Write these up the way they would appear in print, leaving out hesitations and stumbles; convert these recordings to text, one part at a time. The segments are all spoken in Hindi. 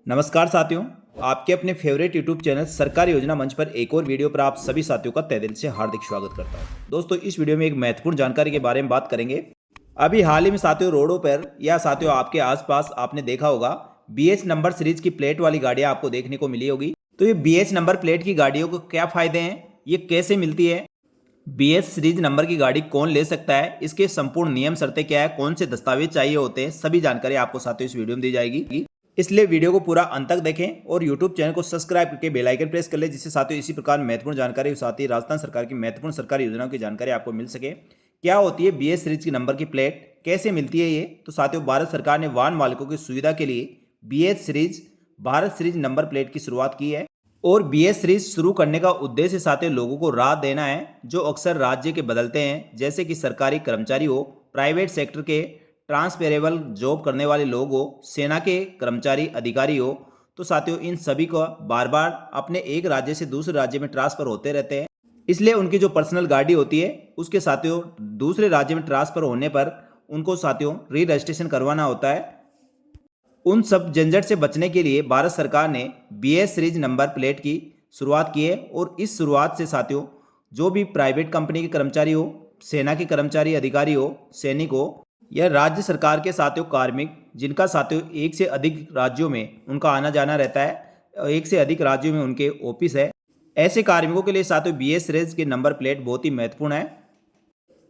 नमस्कार साथियों, आपके अपने फेवरेट यूट्यूब चैनल सरकारी योजना मंच पर एक और वीडियो पर आप सभी साथियों का तहे दिल से हार्दिक स्वागत करता हूं। दोस्तों, इस वीडियो में एक महत्वपूर्ण जानकारी के बारे में बात करेंगे। अभी हाल ही में साथियों रोडों पर या साथियों आपके आसपास आपने देखा होगा बीएच नंबर सीरीज की प्लेट वाली गाड़ियां आपको देखने को मिली होगी। तो ये बीएच नंबर प्लेट की गाड़ियों को क्या फायदे हैं, ये कैसे मिलती है, बीएच सीरीज नंबर की गाड़ी कौन ले सकता है, इसके संपूर्ण नियम शर्तें क्या है, कौन से दस्तावेज चाहिए होते हैं, सभी जानकारी आपको साथियों इस वीडियो में दी जाएगी। इसलिए वीडियो को पूरा अंत तक देखें और यूट्यूब चैनल को सब्सक्राइब करके बेल आइकन प्रेस कर ले, जिससे साथियों इसी प्रकार महत्वपूर्ण जानकारी साथ ही राजस्थान सरकार की महत्वपूर्ण सरकारी योजनाओं की जानकारी आपको मिल सके। क्या होती है बीएच सीरीज की नंबर की प्लेट, कैसे मिलती है ये, तो साथियों भारत सरकार ने वाहन मालिकों की सुविधा के लिए BH series Bharat series number plate की शुरुआत की है। और बीएच सीरीज शुरू करने का उद्देश्य साथियों लोगों को राहत देना है जो अक्सर राज्य के बदलते हैं, जैसे कि सरकारी कर्मचारी हो, प्राइवेट सेक्टर के ट्रांसफरेबल जॉब करने वाले लोग हो, सेना के कर्मचारी अधिकारी हो। तो साथियों इन सभी को बार बार अपने एक राज्य से दूसरे राज्य में ट्रांसफर होते रहते हैं, इसलिए उनकी जो पर्सनल गाड़ी होती है उसके साथियों दूसरे राज्य में ट्रांसफर होने पर उनको साथियों री रजिस्ट्रेशन करवाना होता है। उन सब झंझट से बचने के लिए भारत सरकार ने बीएच सीरीज नंबर प्लेट की शुरुआत की है। और इस शुरुआत से साथियों जो भी प्राइवेट कंपनी के कर्मचारी हो, सेना के कर्मचारी अधिकारी हो, सैनिक हो, या राज्य सरकार के साथियों कार्मिक जिनका साथियों एक से अधिक राज्यों में उनका आना जाना रहता है, एक से अधिक राज्यों में उनके ऑफिस है, ऐसे कार्मिकों के लिए साथियों बीएच सीरीज के नंबर प्लेट बहुत ही महत्वपूर्ण है।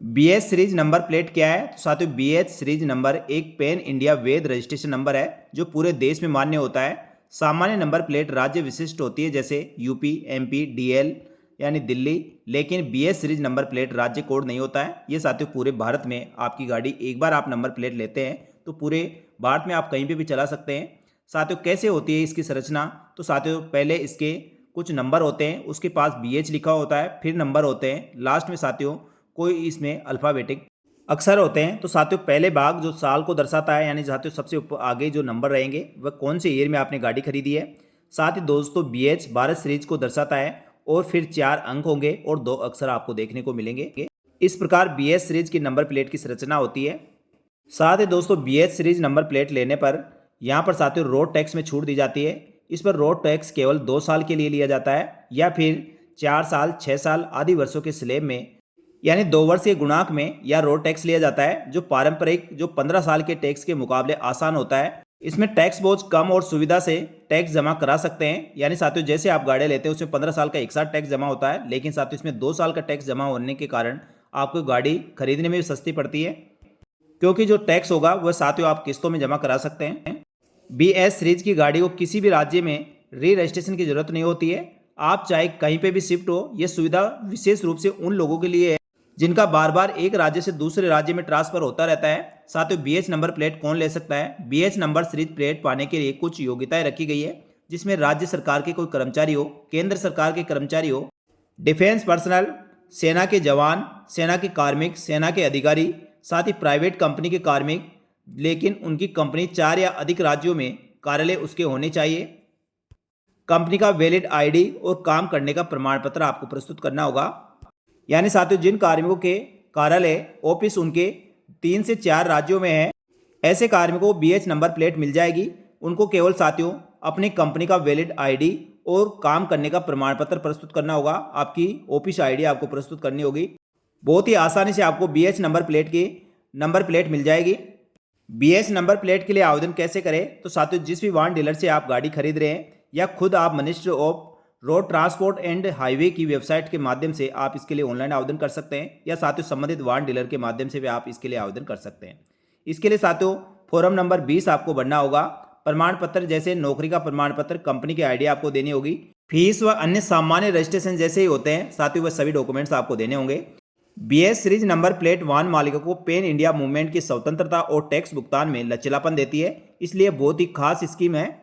बीएच सीरीज नंबर प्लेट क्या है, तो साथियों बीएच सीरीज नंबर एक पैन इंडिया वैध रजिस्ट्रेशन नंबर है जो पूरे देश में मान्य होता है। सामान्य नंबर प्लेट राज्य विशिष्ट होती है, जैसे यूपी, एमपी, डीएल यानी दिल्ली, लेकिन बीएच सीरीज नंबर प्लेट राज्य कोड नहीं होता है। ये साथियों पूरे भारत में आपकी गाड़ी एक बार आप नंबर प्लेट लेते हैं तो पूरे भारत में आप कहीं पे भी चला सकते हैं। साथियों कैसे होती है इसकी संरचना, तो साथियों पहले इसके कुछ नंबर होते हैं, उसके पास बीएच लिखा होता है, फिर नंबर होते हैं, लास्ट में साथियों कोई इसमें अल्फ़ाबेटिक अक्षर होते हैं। तो साथियों पहले भाग जो साल को दर्शाता है, यानी साथियों सबसे आगे जो नंबर रहेंगे वह कौन से ईयर में आपने गाड़ी खरीदी है। साथ ही दोस्तों बीएच भारत सीरीज को दर्शाता है और फिर 4 अंक होंगे और 2 अक्षर आपको देखने को मिलेंगे। इस प्रकार बीएच सीरीज की नंबर प्लेट की संरचना होती है। साथ ही दोस्तों बीएच सीरीज नंबर प्लेट लेने पर यहाँ पर साथियों रोड टैक्स में छूट दी जाती है। इस पर रोड टैक्स केवल 2 साल के लिए लिया जाता है या फिर 4 साल, 6 साल आदि वर्षों के स्लैब में, यानी 2 वर्ष के गुणांक में या रोड टैक्स लिया जाता है, जो पारंपरिक जो 15 साल के टैक्स के मुकाबले आसान होता है। इसमें टैक्स बोझ कम और सुविधा से टैक्स जमा करा सकते हैं। यानी साथियों जैसे आप गाड़ी लेते हैं उसमें 15 साल का एक साथ टैक्स जमा होता है, लेकिन साथियों इसमें 2 साल का टैक्स जमा होने के कारण आपको गाड़ी खरीदने में भी सस्ती पड़ती है, क्योंकि जो टैक्स होगा वह साथियों आप किस्तों में जमा करा सकते हैं। बीएच सीरीज की गाड़ी को किसी भी राज्य में री रजिस्ट्रेशन की जरूरत नहीं होती है, आप चाहे कहीं पे भी शिफ्ट हो। यह सुविधा विशेष रूप से उन लोगों के लिए है जिनका बार बार एक राज्य से दूसरे राज्य में ट्रांसफर होता रहता है। साथियों बीएच नंबर प्लेट कौन ले सकता है, बीएच नंबर सीरीज प्लेट पाने के लिए कुछ योग्यताएं रखी गई है, जिसमें राज्य सरकार के कोई कर्मचारी हो, केंद्र सरकार के कर्मचारी हो, डिफेंस पर्सनल, सेना के जवान, सेना के कार्मिक, सेना के अधिकारी, साथ ही प्राइवेट कंपनी के कार्मिक, लेकिन उनकी कंपनी 4 या अधिक राज्यों में कार्यालय उसके होने चाहिए। कंपनी का वैलिड आईडी और काम करने का प्रमाण पत्र आपको प्रस्तुत करना होगा। यानी साथियों जिन कार्मिकों के कार्यालय ऑफिस उनके 3 से 4 राज्यों में है, ऐसे कार्मिकों को बीएच नंबर प्लेट मिल जाएगी। उनको केवल साथियों अपनी कंपनी का वैलिड आईडी और काम करने का प्रमाण पत्र प्रस्तुत करना होगा। आपकी ऑफिस आईडी आपको प्रस्तुत करनी होगी। बहुत ही आसानी से आपको बीएच नंबर प्लेट की नंबर प्लेट मिल जाएगी। बीएच नंबर प्लेट के लिए आवेदन कैसे करें, तो साथियों जिस भी वाहन डीलर से आप गाड़ी खरीद रहे हैं या खुद आप ministry of road transport and highway की वेबसाइट के माध्यम से आप इसके लिए ऑनलाइन आवेदन कर सकते हैं, या साथियों संबंधित वाहन डीलर के माध्यम से भी आप इसके लिए आवेदन कर सकते हैं। इसके लिए साथियों फॉर्म नंबर 20 आपको भरना होगा। प्रमाण पत्र जैसे नौकरी का प्रमाण पत्र, कंपनी की आईडी आपको देनी होगी। फीस व अन्य सामान्य रजिस्ट्रेशन जैसे ही होते हैं साथियों वह सभी डॉक्यूमेंट्स आपको देने होंगे। बीएच सीरीज नंबर प्लेट वाहन मालिकों को पैन इंडिया मूवमेंट की स्वतंत्रता और टैक्स भुगतान में लचीलापन देती है, इसलिए बहुत ही खास स्कीम है।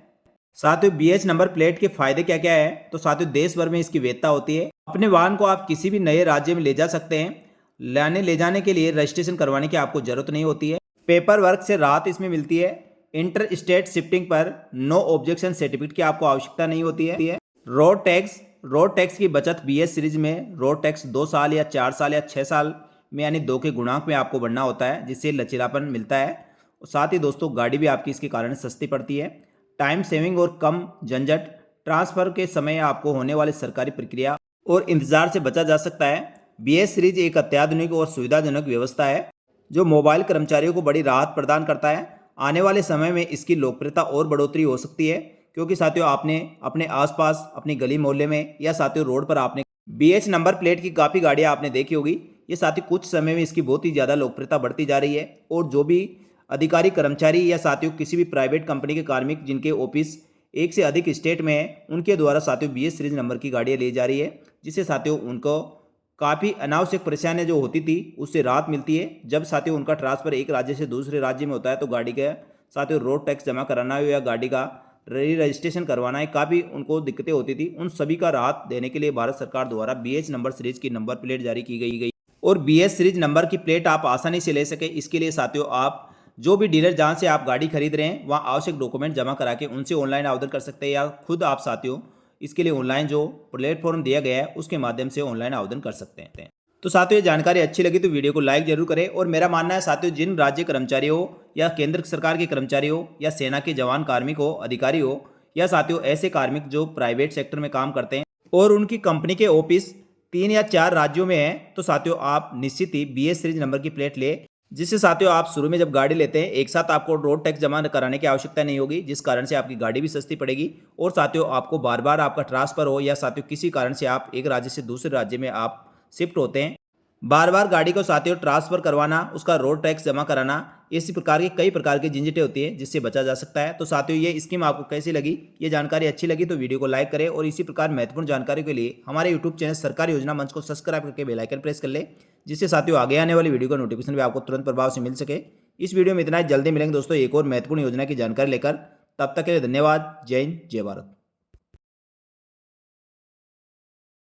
साथियों बीएच नंबर प्लेट के फायदे क्या क्या है, तो साथियों देश भर में इसकी वैधता होती है। अपने वाहन को आप किसी भी नए राज्य में ले जा सकते हैं। ले जाने के लिए रजिस्ट्रेशन करवाने की आपको जरूरत नहीं होती है। पेपर वर्क से राहत इसमें मिलती है। इंटर स्टेट शिफ्टिंग पर नो ऑब्जेक्शन सर्टिफिकेट की आपको आवश्यकता नहीं होती है। रोड टैक्स की बचत बीएच सीरीज में रोड टैक्स 2 साल या 4 साल या 6 साल में यानी 2 के गुणांक में आपको भरना होता है, जिससे लचीलापन मिलता है। और साथ ही दोस्तों गाड़ी भी आपकी इसके कारण सस्ती पड़ती है। टाइम सेविंग और कम झंझट, ट्रांसफ़र के समय आपको होने वाली सरकारी प्रक्रिया और इंतज़ार से बचा जा सकता है। BS सीरीज एक अत्याधुनिक और सुविधाजनक व्यवस्था है जो मोबाइल कर्मचारियों को बड़ी राहत प्रदान करता है। आने वाले समय में इसकी लोकप्रियता और बढ़ोतरी हो सकती है, क्योंकि साथियों आपने अपने आसपास, अपनी गली मोहल्ले में या साथियों रोड पर आपने BH नंबर प्लेट की काफ़ी गाड़ियां आपने देखी होगी। ये साथियों कुछ समय में इसकी बहुत ही ज़्यादा लोकप्रियता बढ़ती जा रही है और जो भी अधिकारी, कर्मचारी या साथियों किसी भी प्राइवेट कंपनी के कार्मिक जिनके ऑफिस एक से अधिक स्टेट में है, उनके द्वारा साथियों BS सीरीज नंबर की गाड़ियाँ ली जा रही है, जिससे साथियों उनको काफ़ी अनावश्यक परेशानियां जो होती थी उससे राहत मिलती है। जब साथियों उनका ट्रांसफ़र एक राज्य से दूसरे राज्य में होता है तो गाड़ी का साथियों रोड टैक्स जमा कराना हो या गाड़ी का रजिस्ट्रेशन करवाना है, काफ़ी उनको दिक्कतें होती थी। उन सभी का राहत देने के लिए भारत सरकार द्वारा BH नंबर सीरीज की नंबर प्लेट जारी की गई और BS सीरीज नंबर की प्लेट आप आसानी से ले सके, इसके लिए साथियों आप जो भी डीलर जहाँ से आप गाड़ी खरीद रहे हैं वहाँ आवश्यक डॉक्यूमेंट जमा करा के उनसे ऑनलाइन आवेदन कर सकते हैं, या खुद आप साथियों इसके लिए ऑनलाइन जो प्लेटफॉर्म दिया गया है उसके माध्यम से ऑनलाइन आवेदन कर सकते हैं। तो साथियों ये जानकारी अच्छी लगी तो वीडियो को लाइक जरूर करें। और मेरा मानना है साथियों, जिन राज्य कर्मचारी हो या केंद्र सरकार के कर्मचारी हो या सेना के जवान, कार्मिक हो, अधिकारी हो, या साथियों ऐसे कार्मिक जो प्राइवेट सेक्टर में काम करते हैं और उनकी कंपनी के ऑफिस 3 या 4 राज्यों में है, तो साथियों आप निश्चित ही BS सीरीज नंबर की प्लेट ले, जिससे साथियों आप शुरू में जब गाड़ी लेते हैं एक साथ आपको रोड टैक्स जमा कराने की आवश्यकता नहीं होगी, जिस कारण से आपकी गाड़ी भी सस्ती पड़ेगी और साथियों आपको बार बार आपका ट्रांसफ़र हो या साथियों किसी कारण से आप एक राज्य से दूसरे राज्य में आप शिफ्ट होते हैं, बार बार गाड़ी को साथियों ट्रांसफ़र करवाना, उसका रोड टैक्स जमा कराना, इसी प्रकार की कई प्रकार की झंझटें होती है जिससे बचा जा सकता है। तो साथियों ये स्कीम आपको कैसी लगी, ये जानकारी अच्छी लगी तो वीडियो को लाइक करें और इसी प्रकार महत्वपूर्ण जानकारी के लिए हमारे यूट्यूब चैनल सरकारी योजना मंच को सब्सक्राइब करके बेल आइकन प्रेस कर ले, जिससे साथियों आगे आने वाली वीडियो का नोटिफिकेशन भी आपको तुरंत प्रभाव से मिल सके। इस वीडियो में इतना ही, जल्दी मिलेंगे दोस्तों एक और महत्वपूर्ण योजना की जानकारी लेकर। तब तक के लिए धन्यवाद। जय हिंद, जय भारत।